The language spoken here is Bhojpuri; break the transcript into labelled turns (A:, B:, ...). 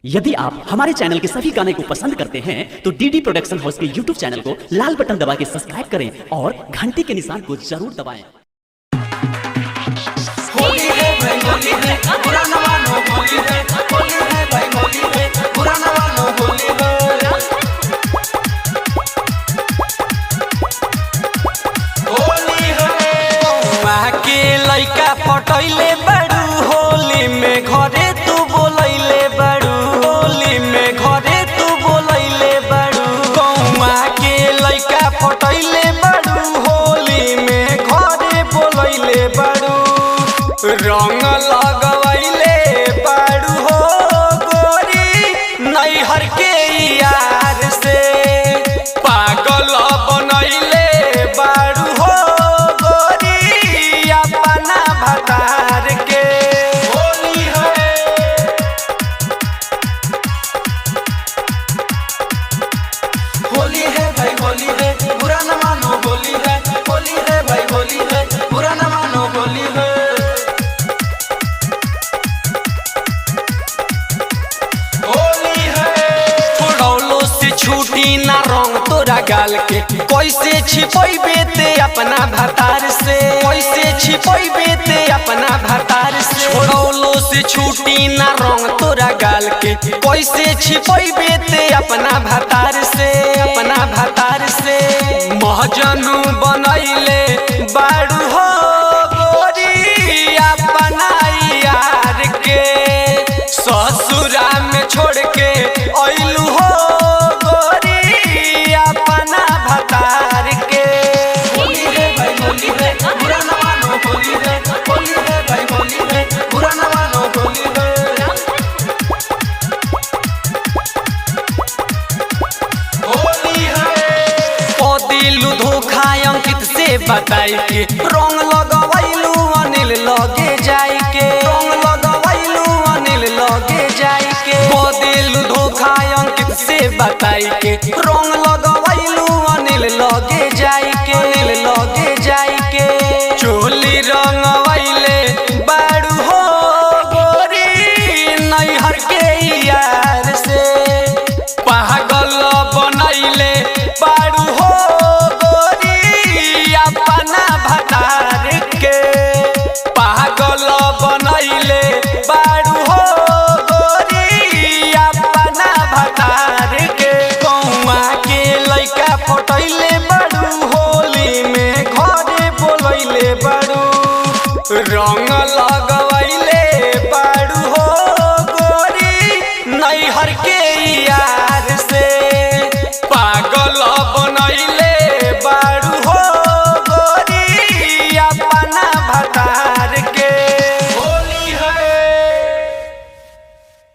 A: यदि आप हमारे चैनल के सभी गाने को पसंद करते हैं तो डीडी प्रोडक्शन हाउस के यूट्यूब चैनल को लाल बटन दबा के सब्सक्राइब करें और घंटी के निशान को जरूर दबाएं।
B: होली है भाई होली है बुरा न मानो होली है भाई होली है बुरा न मानो होली है होली है माँ के लइका पटैले बड़ू होली में घरे तू बोलैले बड़ू होली में घरे तू बोलैले बड़ू कौमा के लइका पटैले बड़ू होली में घरे बोलैले बड़ू रंग लगवैले बाड़ू हो गोरी नैहर के यार से पागल बनैले बाड़ू हो गोरी अपना भतार के होली है भाई होली है बुरा न मानो होली है भाई होली है बुरा न मानो होली है छूटी ना रंग तोरा गाल के कैसे छिपैबे ते अपना भतार से कैसे छिपैबे ते अपना भतार से छोड़ौलो से छूटी ना रंग तोरा गाल के कैसे छिपैबे ते अपना भतार से महजनू बनैले बाड़ू हो गोरी अपना यार के ससुरा में छोड़ के अइलू हो बताई के रंग लगवैलू अनिल लगे जाई के रंग लगवैलू अनिल लगे जाई के बदिलू धोखा अंकित से बताई के रंग लगवैलू अनिल लगे जाई के चोली रंगवैले बाड़ू हो गोरी नैहर के यार से पागल बनैले बाड़ू हो बनैले बाड़ू हो गोरी अपना भतार के कौआ के लइका पटैले बाड़ू होली में घरे बोलैले बाड़ू रंग लगवैले बाड़ू हो गोरी नैहर के यार